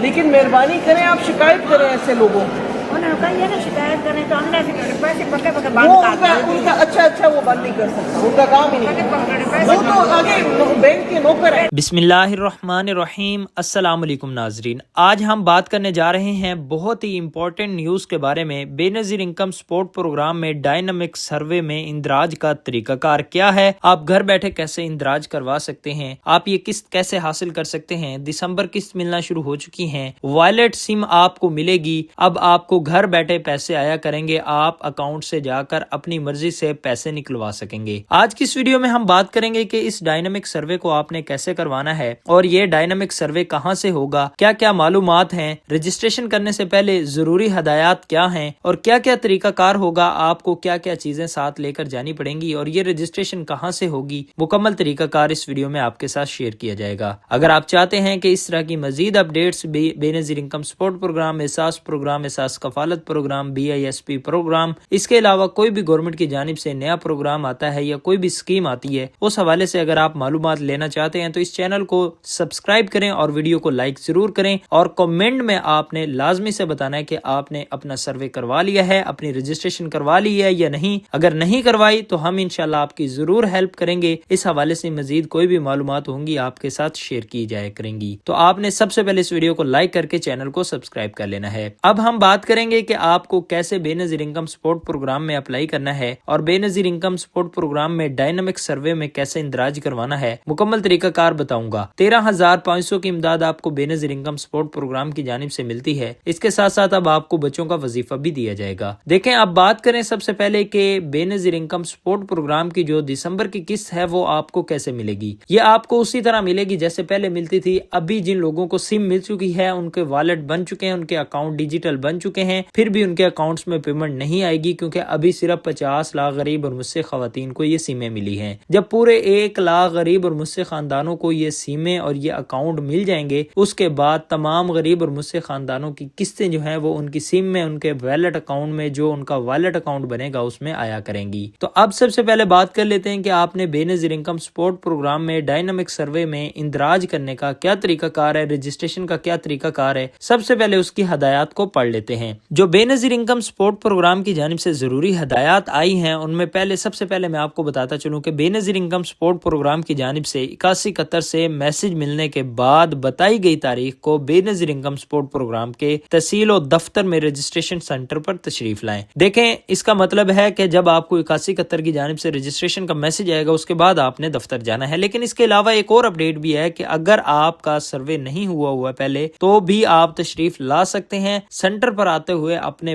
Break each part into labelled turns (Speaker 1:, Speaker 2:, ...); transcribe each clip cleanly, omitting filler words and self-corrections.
Speaker 1: لیکن مہربانی کریں آپ شکایت کریں ایسے لوگوں
Speaker 2: انہوں نے کہا یہ نا شکایت کریں تو ہم نے پیسے پکے پکے
Speaker 1: وہ
Speaker 2: بند
Speaker 1: ان کا اچھا وہ بند نہیں کر سکتا، ان کا کام ہی نہیں، وہ تو آگے بینک کے نوکر ہے۔
Speaker 3: بسم اللہ الرحمن الرحیم۔ السلام علیکم ناظرین، آج ہم بات کرنے جا رہے ہیں بہت ہی امپورٹنٹ نیوز کے بارے میں۔ بے نظیر انکم سپورٹ پروگرام میں ڈائنامک سروے میں اندراج کا طریقہ کار کیا ہے، آپ گھر بیٹھے کیسے اندراج کروا سکتے ہیں، آپ یہ قسط کیسے حاصل کر سکتے ہیں، دسمبر قسط ملنا شروع ہو چکی ہیں، وائلٹ سم آپ کو ملے گی، اب آپ کو گھر بیٹھے پیسے آیا کریں گے، آپ اکاؤنٹ سے جا کر اپنی مرضی سے پیسے نکلوا سکیں گے۔ آج کی اس ویڈیو میں ہم بات کریں گے کہ اس ڈائنامک سروے کو آپ نے کیسے کروانا ہے اور یہ ڈائنامک سروے کہاں سے ہوگا، کیا کیا معلومات ہیں، رجسٹریشن کرنے سے پہلے ضروری ہدایات کیا ہیں اور کیا کیا طریقہ کار ہوگا، آپ کو کیا کیا چیزیں ساتھ لے کر جانی پڑیں گی اور یہ رجسٹریشن کہاں سے ہوگی، مکمل طریقہ کار اس ویڈیو میں آپ کے ساتھ شیئر کیا جائے گا۔ اگر آپ چاہتے ہیں کہ اس طرح کی مزید اپڈیٹس بے نظیر انکم سپورٹ پروگرام، احساس کفالت پروگرام، BISP پروگرام، اس کے علاوہ کوئی بھی گورنمنٹ کی جانب سے نیا پروگرام آتا ہے یا کوئی بھی اسکیم آتی ہے، اس حوالے سے اگر آپ معلومات لینا چاہتے ہیں تو اس چینل کو سبسکرائب کریں اور ویڈیو کو لائک ضرور کریں، اور کمنٹ میں آپ نے لازمی سے بتانا ہے کہ آپ نے اپنا سروے کروا لیا ہے، اپنی رجسٹریشن کروا لی ہے یا نہیں۔ اگر نہیں کروائی تو ہم انشاءاللہ آپ کی ضرور ہیلپ کریں گے، اس حوالے سے مزید کوئی بھی معلومات ہوں گی آپ کے ساتھ شیئر کی جائے کریں گی۔ تو آپ نے سب سے پہلے اس ویڈیو کو لائک کر کے چینل کو سبسکرائب کر لینا ہے۔ اب ہم بات کریں گے کہ آپ کو کیسے بے نظیر انکم سپورٹ پروگرام میں اپلائی کرنا ہے اور بے نظیر انکم سپورٹ پروگرام میں ڈائنامک سروے میں کیسے اندراج کروانا ہے، مکمل طریقہ کار بتاؤں گا۔ 13,500 کی امداد آپ کو بے نظیر انکم سپورٹ پروگرام کی جانب سے ملتی ہے، اس کے ساتھ ساتھ اب آپ کو بچوں کا وظیفہ بھی دیا جائے گا۔ دیکھیں اب بات کریں سب سے پہلے کہ بے نظیر انکم سپورٹ پروگرام کی جو دسمبر کی قسط ہے وہ آپ کو کیسے ملے گی۔ یہ آپ کو اسی طرح ملے گی جیسے پہلے ملتی تھی۔ ابھی جن لوگوں کو سم مل چکی ہے، ان کے والٹ بن چکے ہیں، ان کے اکاؤنٹ ڈیجیٹل بن چکے ہیں، پھر بھی ان کے اکاؤنٹس میں پیمنٹ نہیں آئے گی کیونکہ ابھی صرف 50 لاکھ غریب اور مسن خواتین کو یہ سیمیں ملی ہیں۔ جب پورے 1 لاکھ غریب اور مسن خاندانوں کو یہ سیمیں اور یہ اکاؤنٹ مل جائیں گے، اس کے بعد تمام غریب اور مسن خاندانوں کی قسطیں جو ہیں وہ ان کی سم میں، ان کے ویلٹ اکاؤنٹ میں، جو ان کا ویلٹ اکاؤنٹ بنے گا اس میں آیا کریں گی۔ تو اب سب سے پہلے بات کر لیتے ہیں کہ آپ نے بے نظیر انکم سپورٹ پروگرام میں ڈائنامک سروے میں اندراج کرنے کا کیا طریقہ کار ہے، رجسٹریشن کا کیا طریقہ کار ہے۔ سب سے پہلے اس کی ہدایات کو پڑھ لیتے ہیں۔ جو بے نظیر انکم سپورٹ پروگرام کی جانب سے ضروری ہدایات آئی ہیں ان میں سب سے پہلے میں آپ کو بتاتا چلوں کہ بے نظیر انکم سپورٹ پروگرام کی جانب سے 8171 سے میسج ملنے کے بعد بتائی گئی تاریخ کو بے نظیر انکم سپورٹ پروگرام کے تحصیل و دفتر میں رجسٹریشن سینٹر پر تشریف لائیں۔ دیکھیں اس کا مطلب ہے کہ جب آپ کو 8171 کی جانب سے رجسٹریشن کا میسج آئے گا اس کے بعد آپ نے دفتر جانا ہے۔ لیکن اس کے علاوہ ایک اور اپڈیٹ بھی ہے کہ اگر آپ کا سروے نہیں ہوا ہے پہلے تو بھی آپ تشریف لا سکتے ہیں۔ سینٹر پر آتے ہوئے اپنے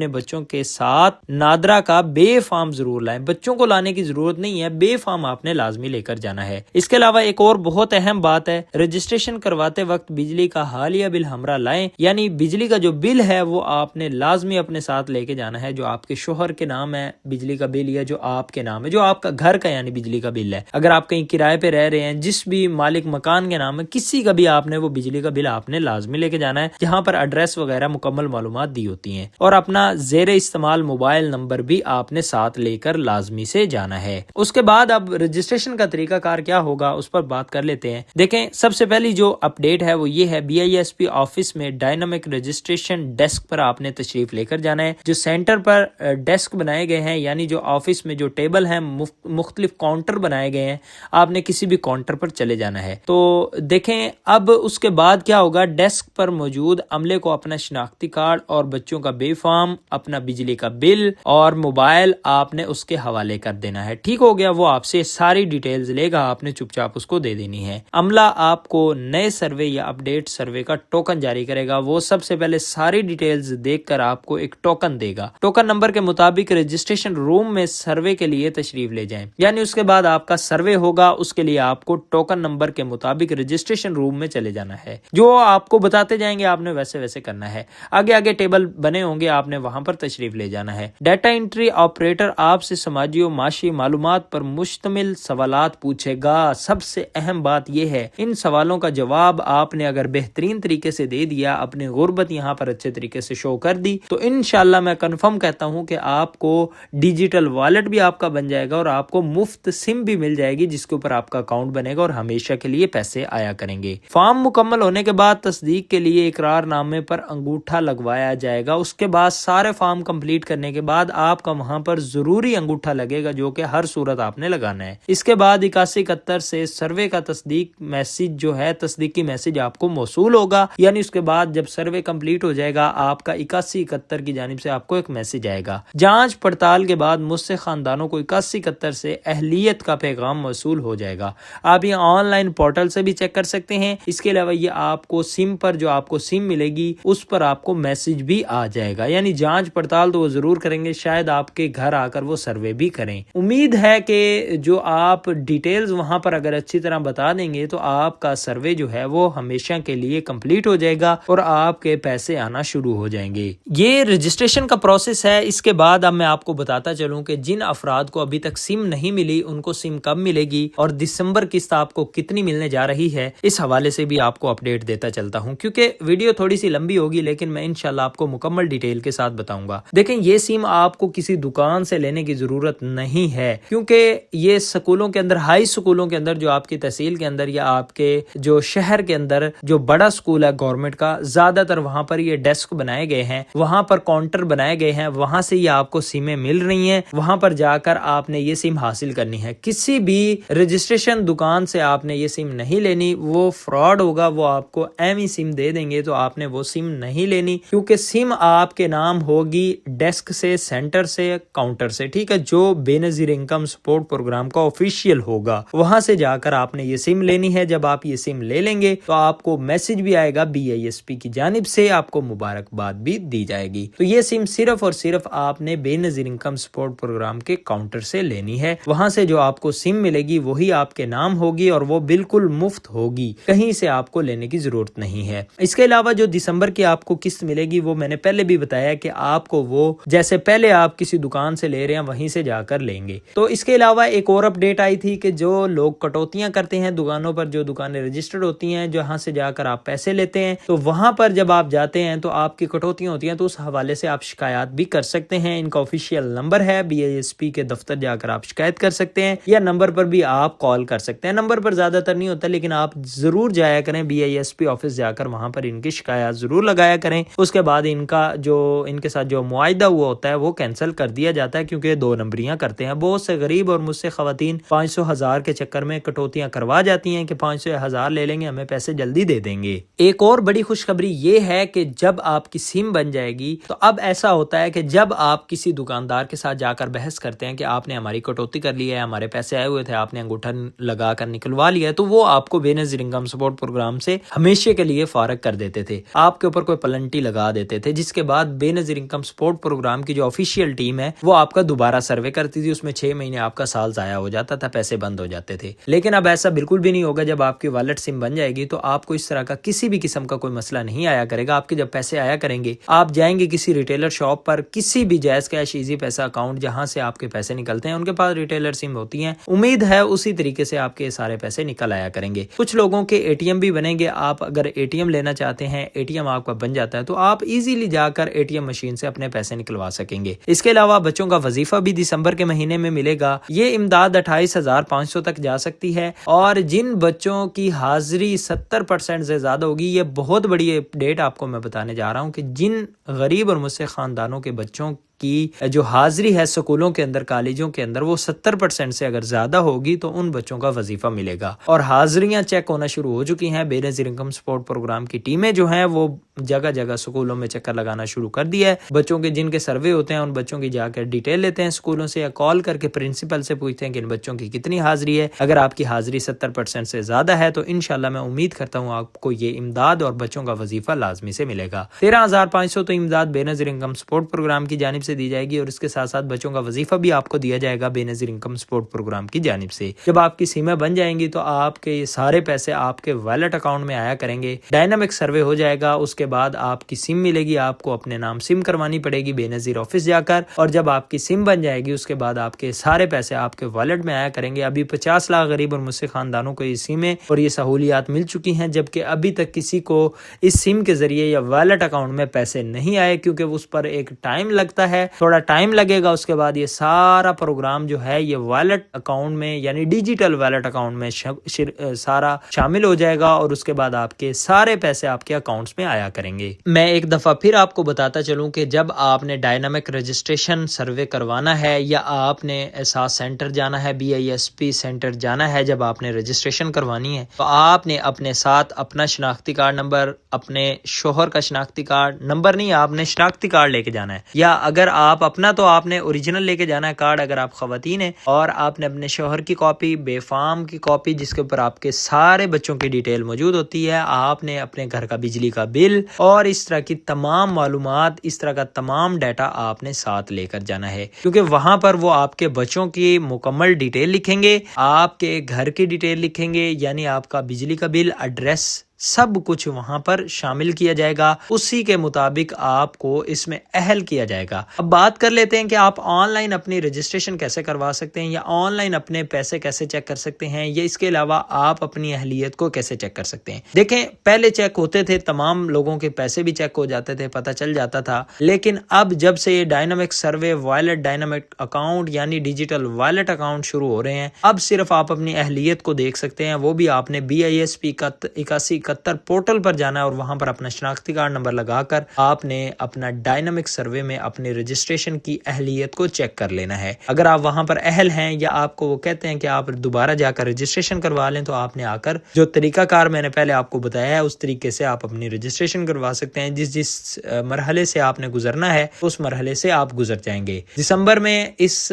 Speaker 3: بچوں کے ساتھ نادرا کا بے فارم ضرور لائیں۔ بچوں کو لانے کی ضرورت نہیں ہے، بے فارم آپ نے لازمی لے کر جانا ہے۔ اس کے علاوہ ایک اور بہت اہم بات ہے، رجسٹریشن کرواتے وقت بجلی کا حالیہ بل ہمراہ لائیں، یعنی بجلی کا جو بل ہے وہ آپ نے لازمی اپنے ساتھ لے کے جانا ہے، جو آپ کے شوہر کے نام ہے بجلی کا بل یا جو آپ کے نام ہے، جو آپ کا گھر کا یعنی بجلی کا بل ہے۔ اگر آپ کہیں کرائے پہ رہ رہے ہیں، جس بھی مالک مکان کے نام ہے، کسی کا بھی آپ نے وہ بجلی کا بل آپ نے لازمی لے کے جانا ہے، جہاں پر ایڈریس وغیرہ مکمل معلومات دی ہوتی ہیں، اور اپنا زیر استعمال موبائل نمبر بھی آپ نے ساتھ لے کر لازمی سے جانا ہے۔ اس کے بعد اب رجسٹریشن کا طریقہ کار کیا ہوگا اس پر بات کر لیتے ہیں۔ دیکھیں سب سے پہلی جو اپڈیٹ ہے وہ یہ ہے، BISP آفس میں ڈائنامک رجسٹریشن ڈیسک پر آپ نے تشریف لے کر جانا ہے۔ جو سینٹر پر ڈیسک بنائے گئے ہیں، یعنی جو آفس میں جو ٹیبل ہیں، مختلف کاؤنٹر بنائے گئے ہیں، آپ نے کسی بھی کاؤنٹر پر چلے جانا ہے۔ تو دیکھیں اب اس کے بعد کیا ہوگا، ڈیسک پر موجود عملے کو اپنا شناختی کارڈ اور بچوں کا بے فارم، اپنا بجلی کا بل اور موبائل آپ نے اس کے حوالے کر دینا ہے۔ ٹھیک ہو گیا، وہ آپ سے ساری ڈیٹیلز لے گا، آپ نے چپ چاپ اس کو دے دینی ہے۔ عملہ آپ کو نئے سروے یا اپڈیٹ سروے کا ٹوکن جاری کرے گا، وہ سب سے پہلے ساری ڈیٹیلز دیکھ کر آپ کو ایک ٹوکن دے گا۔ ٹوکن نمبر کے مطابق رجسٹریشن روم میں سروے کے لیے تشریف لے جائیں، یعنی اس کے بعد آپ کا سروے ہوگا، اس کے لیے آپ کو ٹوکن نمبر کے مطابق رجسٹریشن روم میں چلے جانا ہے۔ جو آپ کو بتاتے جائیں گے آپ نے ویسے کرنا ہے۔ آگے آگے ٹیبل بنے ہوں گے، آپ نے وہاں پر تشریف لے جانا ہے۔ ڈیٹا انٹری آپریٹر آپ سے سماجی و معاشی معلومات پر مشتمل سوالات پوچھے گا۔ سب سے اہم بات یہ ہے ان سوالوں کا جواب آپ نے اگر بہترین طریقے سے دے دیا، اپنی غربت یہاں پر اچھے طریقے سے شو کر دی، تو انشاءاللہ میں کنفرم کہتا ہوں کہ آپ کو ڈیجیٹل والیٹ بھی آپ کا بن جائے گا اور آپ کو مفت سم بھی مل جائے گی جس کے اوپر آپ کا اکاؤنٹ بنے گا اور ہمیشہ کے لیے پیسے آیا کریں گے۔ فارم مکمل ہونے کے بعد تصدیق کے لیے اقرار نامے پر انگوٹھا لگوایا جائے گا۔ اس کے بعد سارے فارم کمپلیٹ کرنے کے بعد آپ کا وہاں پر ضروری انگوٹھا لگے گا جو کہ ہر صورت آپ نے لگانا ہے۔ اس کے بعد 8171 سے سروے کا تصدیق میسج جو ہے، تصدیقی میسج آپ کو موصول ہوگا، یعنی اس کے بعد جب سروے کمپلیٹ ہو جائے گا آپ کا 8171 کی جانب سے آپ کو ایک میسج آئے گا۔ جانچ پڑتال کے بعد مسلم خاندانوں کو 8171 سے اہلیت کا پیغام موصول ہو جائے گا۔ آپ یہ آن لائن پورٹل سے بھی چیک کر سکتے ہیں۔ اس کے علاوہ یہ آپ کو سم پر جو آپ کو سم ملے گی اس پر آپ کو میسج بھی آ جائے گا، یعنی جانچ پڑتال تو وہ ضرور کریں گے، شاید آپ کے گھر آ کر وہ سروے بھی کریں۔ امید ہے کہ جو آپ ڈیٹیلز وہاں پر اگر اچھی طرح بتا دیں گے تو آپ کا سروے جو ہے وہ ہمیشہ کے لیے کمپلیٹ ہو جائے گا اور آپ کے پیسے آنا شروع ہو جائیں گے۔ یہ رجسٹریشن کا پروسیس ہے۔ اس کے بعد اب میں آپ کو بتاتا چلوں کہ جن افراد کو ابھی تک سم نہیں ملی ان کو سم کب ملے گی اور دسمبر قسط آپ کو کتنی ملنے جا رہی ہے، اس حوالے سے بھی آپ کو اپڈیٹ دیتا چلتا ہوں، کیونکہ ویڈیو تھوڑی سی لمبی ہوگی لیکن میں انشاءاللہ آپ کو مکمل ڈیٹیل کے ساتھ بتاؤں گا۔ دیکھیں یہ سم آپ کو کسی دکان سے لینے کی ضرورت نہیں ہے، کیونکہ یہ سکولوں کے اندر، ہائی سکولوں کے اندر جو آپ کی تحصیل کے اندر یا آپ کے جو شہر کے اندر جو بڑا سکول ہے گورنمنٹ کا، زیادہ تر وہاں پر یہ ڈیسک بنائے گئے ہیں، وہاں پر کاؤنٹر بنائے گئے ہیں، وہاں سے یہ آپ کو سمیں مل رہی ہیں، وہاں پر جا کر آپ نے یہ سم حاصل کرنی ہے۔ کسی بھی رجسٹریشن دکان سے آپ نے یہ سم نہیں لینی، وہ فراڈ ہوگا، وہ آپ کو ایویں سم دے دیں گے تو آپ نے وہ سم نہیں لینی، کیونکہ سم آپ کے نام ہوگی ڈیسک سے، سینٹر سے، کاؤنٹر سے، ٹھیک ہے، جو بے نظیر انکم سپورٹ پروگرام کا آفیشیل ہوگا، وہاں سے جا کر آپ نے یہ سم لینی ہے۔ جب آپ یہ سم لے لیں گے تو آپ کو میسج بھی آئے گا BISP کی جانب سے، آپ کو مبارکباد بھی دی جائے گی۔ تو یہ سم صرف اور صرف آپ نے بے نظیر انکم سپورٹ پروگرام کے کاؤنٹر سے لینی ہے، وہاں سے جو آپ کو سم ملے گی وہی آپ کے نام ہوگی اور وہ بالکل مفت ہوگی، کہیں سے آپ کو لینے کی ضرورت نہیں ہے۔ اس کے علاوہ جو دسمبر کی آپ کو قسط ملے گی وہ میں نے پہلے بھی بتایا کہ آپ کو وہ جیسے پہلے آپ کسی دکان سے لے رہے ہیں وہیں سے جا کر لیں گے۔ تو اس کے علاوہ ایک اور اپڈیٹ آئی تھی کہ جو لوگ کٹوتیاں کرتے ہیں دکانوں پر، جو دکانیں رجسٹرڈ ہوتی ہیں جہاں سے جا کر آپ پیسے لیتے ہیں، تو وہاں پر جب آپ جاتے ہیں تو آپ کی کٹوتیاں ہوتی ہیں، تو اس حوالے سے آپ شکایات بھی کر سکتے ہیں۔ ان کا آفیشیل نمبر ہے، BISP کے دفتر جا کر آپ شکایت کر سکتے ہیں یا نمبر پر بھی آپ کال کر سکتے ہیں۔ نمبر پر زیادہ تر نہیں ہوتا لیکن آپ ضرور جایا کریں BISP آفس جا کر، وہاں پر ان کی شکایات ضرور لگایا کریں۔ اس کے بعد ان کا جو ان کے ساتھ جو معاہدہ ہوا ہوتا ہے وہ کینسل کر دیا جاتا ہے، کیونکہ 2 نمبریاں کرتے ہیں۔ بہت سے غریب اور مجھ سے خواتین 500,000 کے چکر میں کٹوتیاں کروا جاتی ہیں کہ 500,000 لے لیں گے، ہمیں پیسے جلدی دے دیں گے۔ ایک اور بڑی خوشخبری یہ ہے کہ جب آپ کی سم بن جائے گی تو اب ایسا ہوتا ہے کہ جب آپ کسی دکاندار کے ساتھ جا کر بحث کرتے ہیں کہ آپ نے ہماری کٹوتی کر لی ہے، ہمارے پیسے آئے ہوئے تھے، آپ نے انگوٹھا لگا کر نکلوا لیا ہے، تو وہ آپ کو بے نظیر انکم سپورٹ پروگرام سے ہمیشہ کے لیے فارغ کر دیتے تھے، آپ کے اوپر کوئی پلنٹی لگا دیتے تھے، جس کے بعد بے نظیر انکم سپورٹ پروگرام کی جو آفیشیل ٹیم ہے وہ آپ کا دوبارہ سروے کرتی تھی، اس میں 6 مہینے آپ کا سال ضائع ہو جاتا تھا، پیسے بند ہو جاتے تھے۔ لیکن اب ایسا بالکل بھی نہیں ہوگا۔ جب آپ کی والیٹ سم بن جائے گی تو آپ کو اس طرح کا کسی بھی قسم کا کوئی مسئلہ نہیں آیا کرے گا۔ آپ کے جب پیسے آیا کریں گے، آپ جائیں گے کسی ریٹیلر شاپ پر، کسی بھی جائز کیش ایزی پیسہ اکاؤنٹ جہاں سے آپ کے پیسے نکلتے ہیں، ان کے پاس ریٹیلر سم ہوتی ہیں، امید ہے اسی طریقے سے آپ کے سارے پیسے نکل آیا کریں گے۔ کچھ لوگوں کے ATM بھی بنیں گے، آپ اگر ATM لینا چاہتے ہیں، ATM آپ کا بن جاتا ہے تو آپ ایزیلی جا کر ATM مشین سے اپنے پیسے نکلوا سکیں گے۔ اس کے علاوہ بچوں کا وظیفہ بھی دسمبر کے مہینے میں ملے گا، یہ امداد 28,500 تک جا سکتی ہے، اور جن بچوں کی حاضری 70% سے زیادہ ہوگی، یہ بہت بڑی اپڈیٹ آپ کو میں بتانے جا رہا ہوں کہ جن غریب اور مسلم خاندانوں کے بچوں کی جو حاضری ہے سکولوں کے اندر، کالجوں کے اندر، وہ 70% سے اگر زیادہ ہوگی تو ان بچوں کا وظیفہ ملے گا۔ اور حاضریاں چیک ہونا شروع ہو چکی ہیں، بے نظیر انکم سپورٹ پروگرام کی ٹیمیں جو ہیں وہ جگہ جگہ سکولوں میں چکر لگانا شروع کر دیا ہے۔ بچوں کے جن کے سروے ہوتے ہیں ان بچوں کی جا کر ڈیٹیل لیتے ہیں سکولوں سے، یا کال کر کے پرنسپل سے پوچھتے ہیں کہ ان بچوں کی کتنی حاضری ہے۔ اگر آپ کی حاضری 70% سے زیادہ ہے تو انشاءاللہ میں امید کرتا ہوں آپ کو یہ امداد اور بچوں کا وظیفہ لازمی سے ملے گا۔ 13,500 تو امداد بے نظیر انکم سپورٹ پروگرام کی جانب سے دی جائے گی، اور اس کے ساتھ ساتھ بچوں کا وظیفہ بھی آپ کو دیا جائے گا بے نظیر انکم سپورٹ پروگرام کی جانب سے۔ جب آپ کی سیمیں بن جائیں گی تو آپ کے یہ سارے پیسے آپ کے والیٹ اکاؤنٹ میں آیا کریں گے، ڈائنامک سروے ہو جائے گا، اس کے کے بعد آپ کی سم ملے گی، آپ کو اپنے نام سم کروانی پڑے گی بے نظیر آفس جا کر، اور جب آپ کی سم بن جائے گی اس کے بعد آپ کے سارے پیسے آپ کے والیٹ میں آیا کریں گے۔ ابھی 50 لاکھ غریب اور مسلم خاندانوں کو یہ سمیں اور یہ سہولیات مل چکی ہیں، جبکہ ابھی تک کسی کو اس سم کے ذریعے یا والیٹ اکاؤنٹ میں پیسے نہیں آئے، کیونکہ اس پر ایک ٹائم لگتا ہے، تھوڑا ٹائم لگے گا۔ اس کے بعد یہ سارا پروگرام جو ہے یہ والیٹ اکاؤنٹ میں یعنی ڈیجیٹل والیٹ اکاؤنٹ میں سارا شامل ہو جائے گا، اور اس کے بعد آپ کے سارے پیسے آپ کے اکاؤنٹس میں آیا کریں گے۔ میں ایک دفعہ پھر آپ کو بتاتا چلوں کہ جب آپ نے ڈائنامک رجسٹریشن سروے کروانا ہے یا آپ نے احساس سینٹر جانا ہے، BISP سینٹر جانا ہے، جب آپ نے رجسٹریشن کروانی ہے تو آپ نے اپنے ساتھ اپنا شناختی کارڈ نمبر، اپنے شوہر کا شناختی کارڈ نمبر نہیں، آپ نے شناختی کارڈ لے کے جانا ہے، یا اگر آپ اپنا تو آپ نے اوریجنل لے کے جانا ہے کارڈ اگر آپ خواتین ہیں، اور آپ نے اپنے شوہر کی کاپی، بے فارم کی کاپی جس کے اوپر آپ کے سارے بچوں کی ڈیٹیل موجود ہوتی ہے، آپ نے اپنے گھر کا بجلی کا بل اور اس طرح کی تمام معلومات، اس طرح کا تمام ڈیٹا آپ نے ساتھ لے کر جانا ہے، کیونکہ وہاں پر وہ آپ کے بچوں کی مکمل ڈیٹیل لکھیں گے، آپ کے گھر کی ڈیٹیل لکھیں گے، یعنی آپ کا بجلی کا بل، ایڈریس، سب کچھ وہاں پر شامل کیا جائے گا، اسی کے مطابق آپ کو اس میں اہل کیا جائے گا۔ اب بات کر لیتے ہیں کہ آپ آن لائن اپنی رجسٹریشن کیسے کروا سکتے ہیں، یا آن لائن اپنے پیسے کیسے چیک کر سکتے ہیں، یا اس کے علاوہ آپ اپنی اہلیت کو کیسے چیک کر سکتے ہیں۔ دیکھیں، پہلے چیک ہوتے تھے، تمام لوگوں کے پیسے بھی چیک ہو جاتے تھے، پتہ چل جاتا تھا، لیکن اب جب سے یہ dynamic survey wallet dynamic account یعنی ڈیجیٹل وائلٹ اکاؤنٹ شروع ہو رہے ہیں، اب صرف آپ اپنی اہلیت کو دیکھ سکتے ہیں، وہ بھی آپ نے BISP کا 8171 پورٹل پر جانا ہے، اور وہاں پر اپنا شناختی کارڈ نمبر لگا کر آپ نے اپنا ڈائنامک سروے میں اپنے رجسٹریشن کی اہلیت کو چیک کر لینا ہے۔ اگر آپ وہاں پر اہل ہیں یا آپ کو وہ کہتے ہیں کہ آپ دوبارہ جا کر رجسٹریشن کروا لیں، تو آپ نے آ کر جو طریقہ کار میں نے پہلے آپ کو بتایا ہے اس طریقے سے آپ اپنی رجسٹریشن کروا سکتے ہیں۔ جس مرحلے سے آپ نے گزرنا ہے اس مرحلے سے آپ گزر جائیں گے۔ دسمبر میں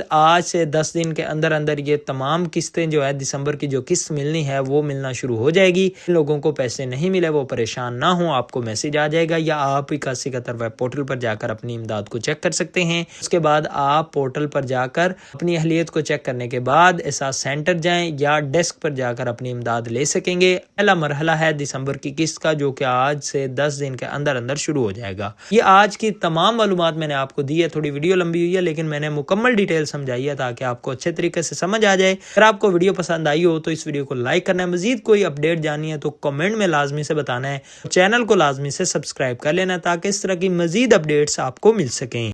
Speaker 3: آج سے 10 دن کے اندر اندر یہ تمام قسطیں جو ہے دسمبر کی جو قسط ملنی ہے وہ ملنا شروع ہو جائے گی۔ لوگوں کو پیسے نہیں ملے وہ پریشان نہ ہوں، آپ کو میسج آ جائے گا، یا آپ 8171 ویب پورٹل پر جا کر اپنی امداد کو چیک کر سکتے ہیں۔ اس کے بعد آپ پورٹل پر جا کر اپنی اہلیت کو چیک کرنے کے بعد احساس سینٹر جائیں یا ڈیسک پر جا کر اپنی امداد لے سکیں گے۔ پہلا مرحلہ ہے دسمبر کی قسط کا، جو کہ آج سے 10 دن کے اندر اندر شروع ہو جائے گا۔ یہ آج کی تمام معلومات میں نے آپ کو دی ہے، تھوڑی ویڈیو لمبی ہوئی ہے لیکن میں نے مکمل ڈیٹیل سمجھائی ہے تاکہ آپ کو اچھے طریقے سے سمجھ آ جائے۔ اگر آپ کو ویڈیو پسند آئی ہو تو اس ویڈیو کو لائک کرنا ہے، مزید کوئی اپڈیٹ جانی ہے تو کمنٹ میں لازمی سے بتانا ہے، چینل کو لازمی سے سبسکرائب کر لینا تاکہ اس طرح کی مزید اپڈیٹس آپ کو مل سکیں۔